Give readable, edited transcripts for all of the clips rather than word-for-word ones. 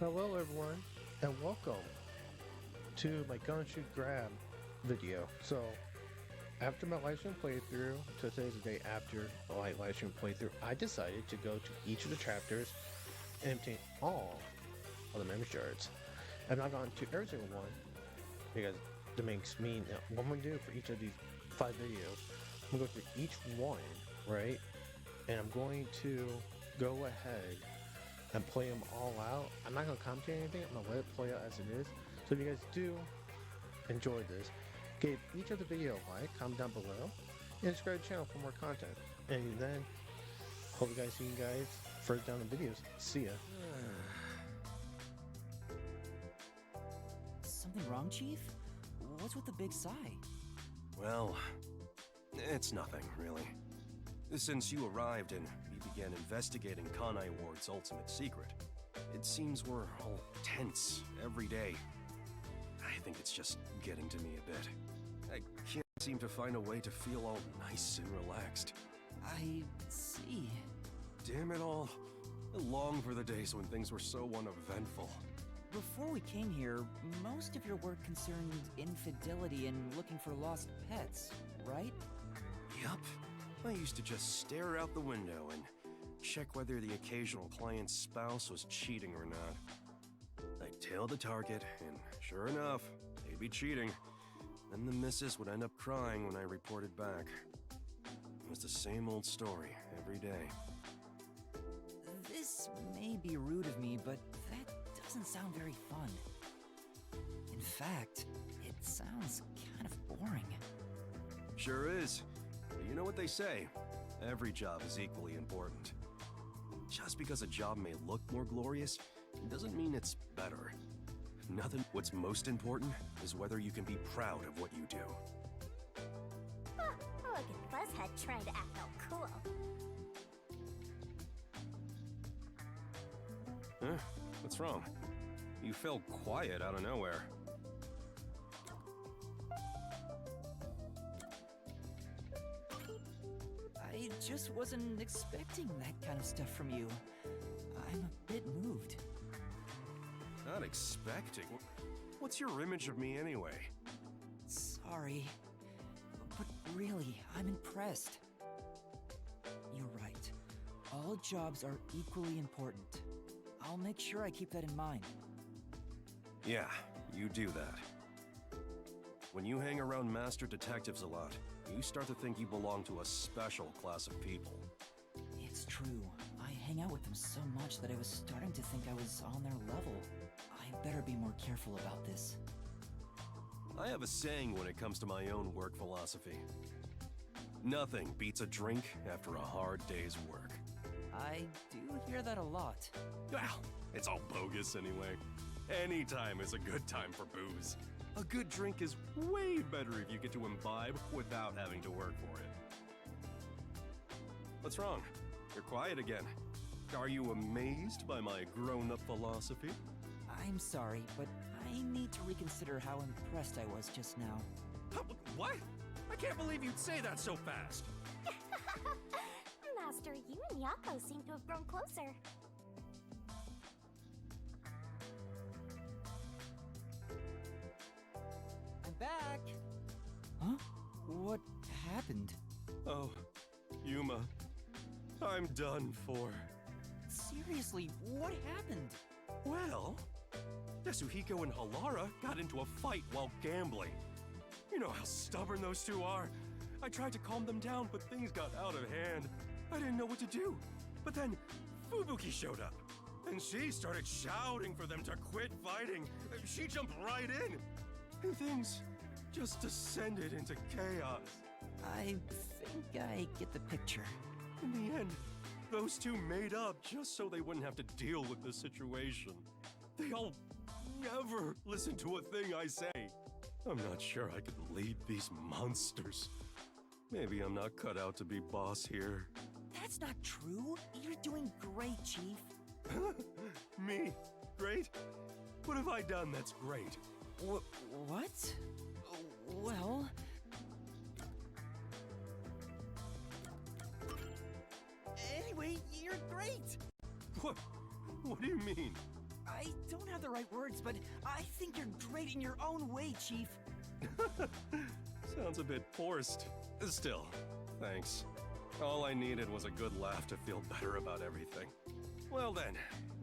Hello everyone, and welcome to my Gumshoe Grab video. So, after my live stream playthrough, so today's the day after my live stream playthrough, I decided to go to each of the chapters and obtain all of the memory shards. I've not gone to every single one, because that makes me, what I'm going to do for each of these 5 videos, I'm going to go through each one, right? And I'm going to go ahead and play them all out. I'm not going to commentate anything, I'm going to let it play out as it is. So if you guys do enjoy this, give each of the video a like, comment down below, and subscribe to the channel for more content. And then, hope you guys see you guys further down the videos. See ya. Something wrong, Chief? What's with the big sigh? Well, it's nothing, really. Since you arrived and we began investigating Kanai Ward's ultimate secret, it seems we're all tense every day. I think it's just getting to me a bit. I can't seem to find a way to feel all nice and relaxed. I see. Damn it all. I long for the days when things were so uneventful. Before we came here, most of your work concerned infidelity and looking for lost pets, right? Yup. I used to just stare out the window and check whether the occasional client's spouse was cheating or not. I'd tail the target, and sure enough, they'd be cheating. Then the missus would end up crying when I reported back. It was the same old story every day. This may be rude of me, but that doesn't sound very fun. In fact, it sounds kind of boring. Sure is. But you know what they say, every job is equally important. Just because a job may look more glorious, doesn't mean it's better. What's most important is whether you can be proud of what you do. Huh, look at Buzzhead trying to act all cool. Huh? What's wrong? You fell quiet out of nowhere. I just wasn't expecting that kind of stuff from you. I'm a bit moved. Not expecting? What's your image of me anyway? Sorry, but really, I'm impressed. You're right. All jobs are equally important. I'll make sure I keep that in mind. Yeah, you do that. When you hang around master detectives a lot, you start to think you belong to a special class of people. It's true. I hang out with them so much that I was starting to think I was on their level. I better be more careful about this. I have a saying when it comes to my own work philosophy. Nothing beats a drink after a hard day's work. I do hear that a lot. Well, it's all bogus anyway. Any time is a good time for booze. A good drink is way better if you get to imbibe without having to work for it. What's wrong? You're quiet again. Are you amazed by my grown-up philosophy? I'm sorry, but I need to reconsider how impressed I was just now. What? I can't believe you'd say that so fast. Master, you and Yakou seem to have grown closer. I'm back! Huh? What happened? Oh, Yuma. I'm done for. Seriously, what happened? Well, Yasuhiko and Halara got into a fight while gambling. You know how stubborn those two are. I tried to calm them down, but things got out of hand. I didn't know what to do. But then, Fubuki showed up. And she started shouting for them to quit fighting. She jumped right in. And things just descended into chaos. I think I get the picture. In the end, those two made up just so they wouldn't have to deal with the situation. They'll never listen to a thing I say. I'm not sure I can lead these monsters. Maybe I'm not cut out to be boss here. That's not true. You're doing great, Chief. Me? Great? What have I done that's great? What? Well... Anyway, you're great! What do you mean? I don't have the right words, but I think you're great in your own way, Chief. Sounds a bit forced. Still, thanks. All I needed was a good laugh to feel better about everything. Well then,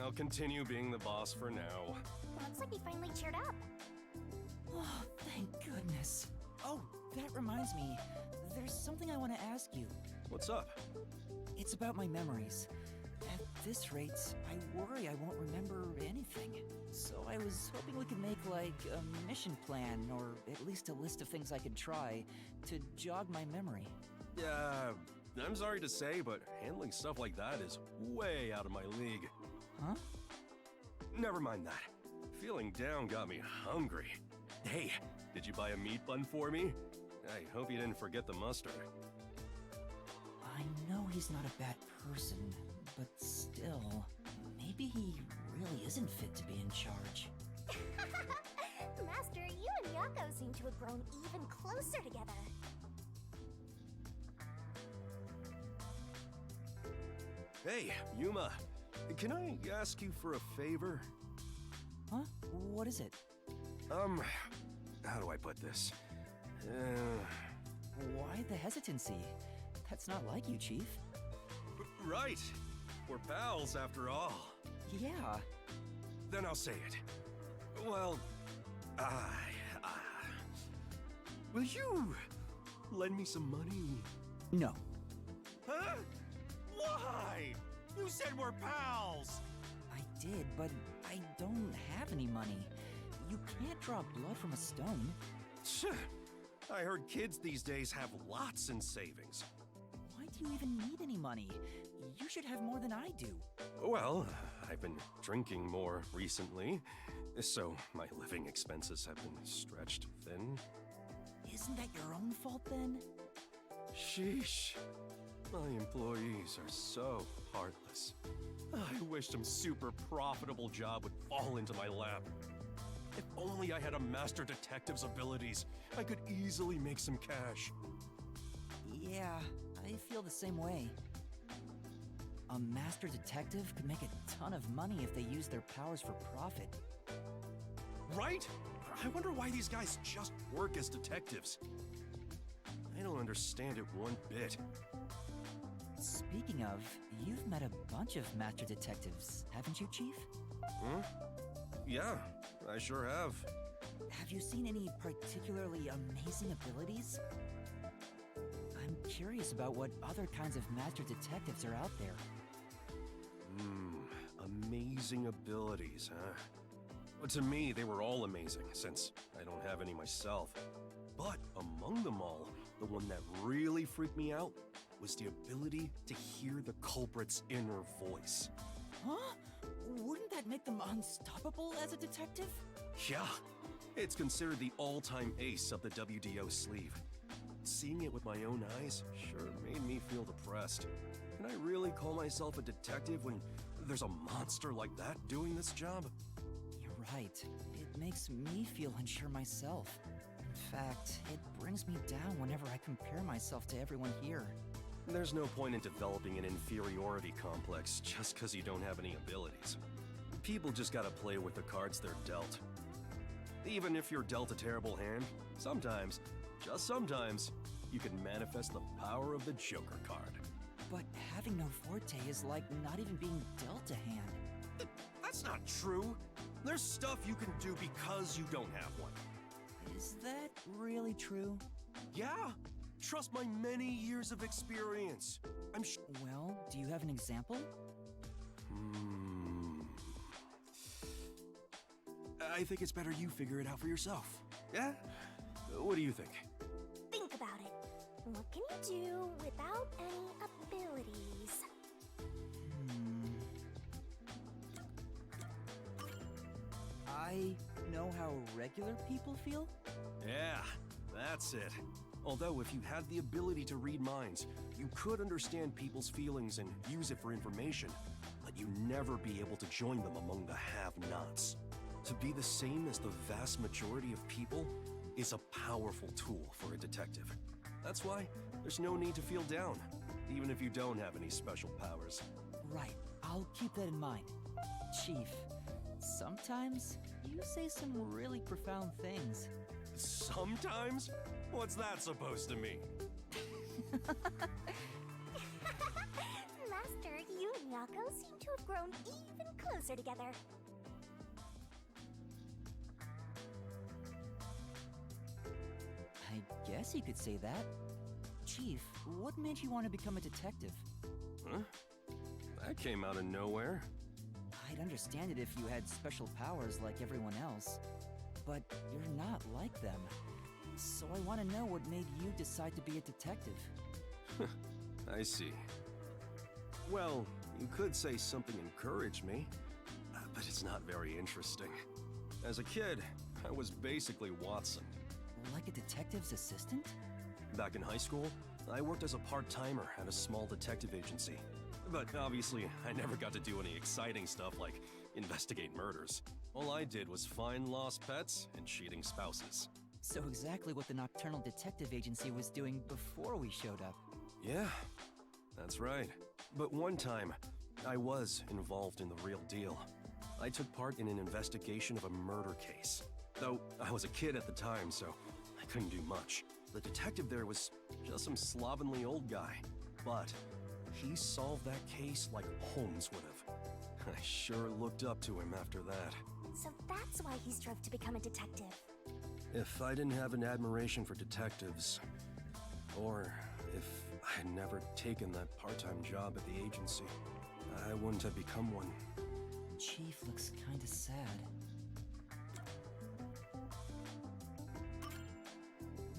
I'll continue being the boss for now. Looks like he finally cheered up. Oh, thank goodness. Oh, that reminds me. There's something I want to ask you. What's up? It's about my memories. At this rate, I worry I won't remember anything. So I was hoping we could make, like, a mission plan, or at least a list of things I could try, to jog my memory. Yeah, I'm sorry to say, but handling stuff like that is way out of my league. Huh? Never mind that. Feeling down got me hungry. Hey, did you buy a meat bun for me? I hope you didn't forget the mustard. I know he's not a bad person, but still, maybe he really isn't fit to be in charge. Master, you and Yakou seem to have grown even closer together. Hey, Yuma, can I ask you for a favor? Huh? What is it? How do I put this? Why the hesitancy? That's not like you, Chief. Right. We're pals after all. Yeah. Then I'll say it. Well, will you lend me some money? No. Huh? Why? You said we're pals! I did, but I don't have any money. You can't draw blood from a stone. I heard kids these days have lots in savings. Why do you even need any money? You should have more than I do. Well, I've been drinking more recently, so my living expenses have been stretched thin. Isn't that your own fault then? Sheesh. My employees are so heartless. I wish some super profitable job would fall into my lap. If only I had a master detective's abilities, I could easily make some cash. Yeah, I feel the same way. A master detective could make a ton of money if they used their powers for profit. Right? I wonder why these guys just work as detectives. I don't understand it one bit. Speaking of, you've met a bunch of master detectives, haven't you, Chief? Hmm? Yeah, I sure have. Have you seen any particularly amazing abilities? I'm curious about what other kinds of master detectives are out there. Amazing abilities, huh? Well, to me, they were all amazing, since I don't have any myself. But among them all, the one that really freaked me out was the ability to hear the culprit's inner voice. Huh? Wouldn't that make them unstoppable as a detective? Yeah, it's considered the all-time ace up the WDO sleeve. Seeing it with my own eyes sure made me feel depressed. Can I really call myself a detective when there's a monster like that doing this job? You're right. It makes me feel unsure myself. In fact, it brings me down whenever I compare myself to everyone here. There's no point in developing an inferiority complex just because you don't have any abilities. People just gotta play with the cards they're dealt. Even if you're dealt a terrible hand, sometimes, just sometimes, you can manifest the power of the Joker card. But having no forte is like not even being dealt a hand. That's not true. There's stuff you can do because you don't have one. Is that really true? Yeah, trust my many years of experience. I'm sure. Well, do you have an example? I think it's better you figure it out for yourself. Yeah? What do you think? Think about it. What can you do without any abilities? I know how regular people feel? Yeah, that's it. Although if you had the ability to read minds, you could understand people's feelings and use it for information, but you'd never be able to join them among the have-nots. To be the same as the vast majority of people is a powerful tool for a detective. That's why there's no need to feel down, even if you don't have any special powers. Right, I'll keep that in mind. Chief, Sometimes you say some really profound things. Sometimes? What's that supposed to mean? Master, you and Yakou seem to have grown even closer together. I guess you could say that. Chief, what made you want to become a detective? Huh? That came out of nowhere. I'd understand it if you had special powers like everyone else, but you're not like them. So I want to know what made you decide to be a detective. I see. Well, you could say something encouraged me, but it's not very interesting. As a kid, I was basically Watson. Like a detective's assistant? Back in high school, I worked as a part-timer at a small detective agency. But obviously, I never got to do any exciting stuff like investigate murders. All I did was find lost pets and cheating spouses. So exactly what the Nocturnal Detective Agency was doing before we showed up. Yeah, that's right. But one time, I was involved in the real deal. I took part in an investigation of a murder case. Though I was a kid at the time, so I couldn't do much. The detective there was just some slovenly old guy. But he solved that case like Holmes would have. I sure looked up to him after that. So that's why he strove to become a detective. If I didn't have an admiration for detectives, or if I had never taken that part-time job at the agency, I wouldn't have become one. Chief looks kinda sad.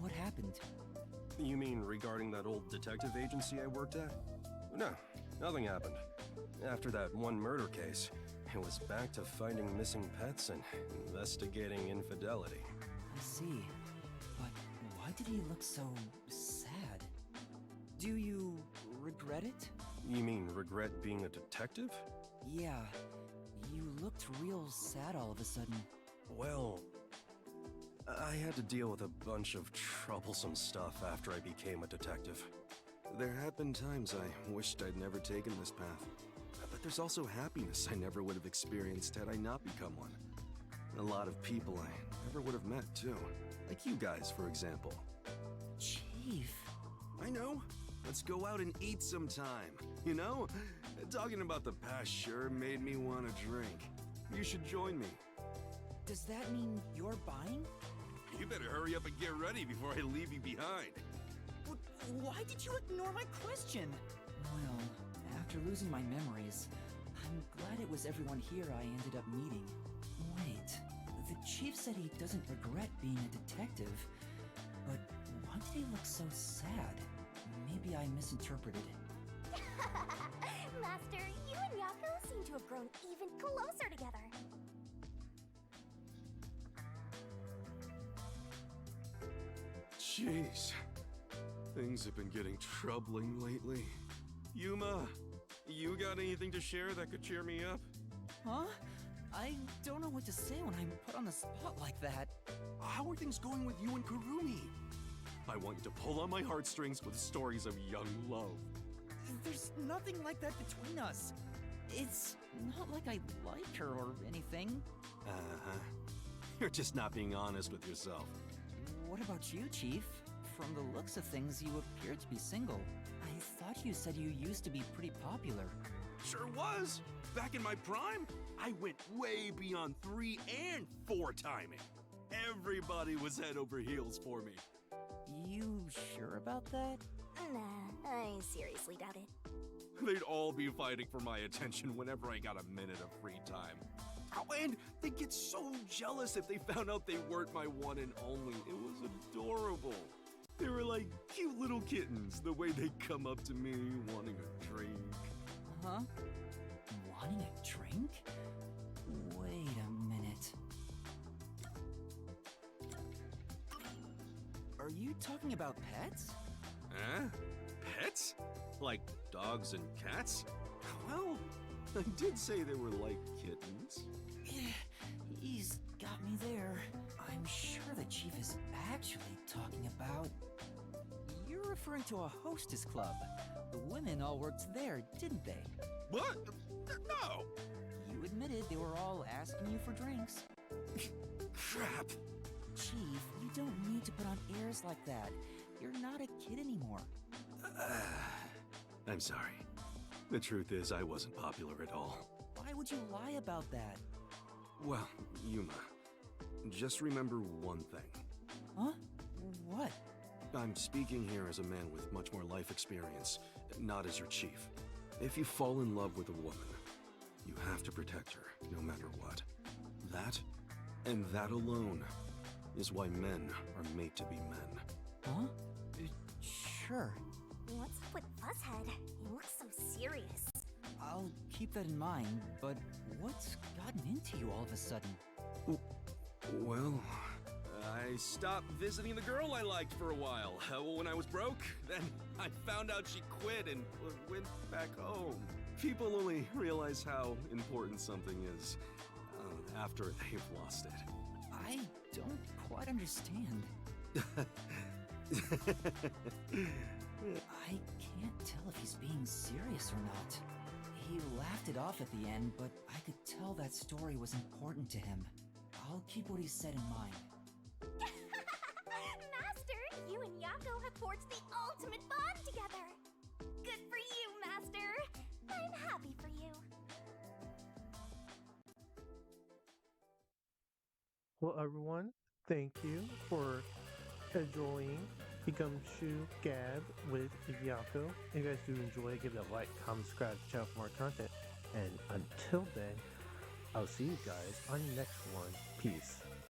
What happened? You mean regarding that old detective agency I worked at? No, nothing happened. After that one murder case, it was back to finding missing pets and investigating infidelity. I see. But why did he look so sad? Do you regret it? You mean regret being a detective? Yeah. You looked real sad all of a sudden. Well, I had to deal with a bunch of troublesome stuff after I became a detective. There have been times I wished I'd never taken this path. But there's also happiness I never would have experienced had I not become one. A lot of people I never would have met, too. Like you guys, for example. Chief. I know. Let's go out and eat sometime. You know? Talking about the past sure made me want to drink. You should join me. Does that mean you're buying? You better hurry up and get ready before I leave you behind. Why did you ignore my question? Well, after losing my memories, I'm glad it was everyone here I ended up meeting. Wait, the chief said he doesn't regret being a detective, but why did he look so sad? Maybe I misinterpreted. Master, you and Yakou seem to have grown even closer together. Jeez. Things have been getting troubling lately. Yuma, you got anything to share that could cheer me up? Huh? I don't know what to say when I'm put on the spot like that. How are things going with you and Kurumi? I want you to pull on my heartstrings with stories of young love. There's nothing like that between us. It's not like I like her or anything. Uh-huh. You're just not being honest with yourself. What about you, Chief? From the looks of things, you appear to be single. I thought you said you used to be pretty popular. Sure was. Back in my prime, I went way beyond 3 and 4 timing. Everybody was head over heels for me. You sure about that? Nah, I seriously doubt it. They'd all be fighting for my attention whenever I got a minute of free time. Oh, and they'd get so jealous if they found out they weren't my one and only. It was adorable. They were like cute little kittens, the way they'd come up to me wanting a drink. Huh? Wanting a drink? Wait a minute. Are you talking about pets? Huh? Pets? Like dogs and cats? Well, I did say they were like kittens. He's got me there. I'm sure the chief is actually talking about... You're referring to a hostess club. The women all worked there, didn't they? What? No! You admitted they were all asking you for drinks. Crap! Chief, you don't need to put on airs like that. You're not a kid anymore. I'm sorry. The truth is, I wasn't popular at all. Why would you lie about that? Well, Yuma, just remember one thing. Huh? What? I'm speaking here as a man with much more life experience, not as your chief. If you fall in love with a woman, you have to protect her, no matter what. That, and that alone, is why men are made to be men. Huh? Sure. What's up with Fuzzhead? He looks so serious. I'll keep that in mind, but what's gotten into you all of a sudden? Well, I stopped visiting the girl I liked for a while. When I was broke, then I found out she quit and went back home. People only realize how important something is after they've lost it. I don't quite understand. I can't tell if he's being serious or not. He laughed it off at the end, but I could tell that story was important to him. I'll keep what he said in mind. Master, you and Yakou have forged the ultimate bond together. Good for you, Master. I'm happy for you. Well, everyone, thank you for enjoying the Gumshoe Gab with Yakou. If you guys do enjoy, give it a like, comment, subscribe, channel for more content. And until then, I'll see you guys on the next one. Peace.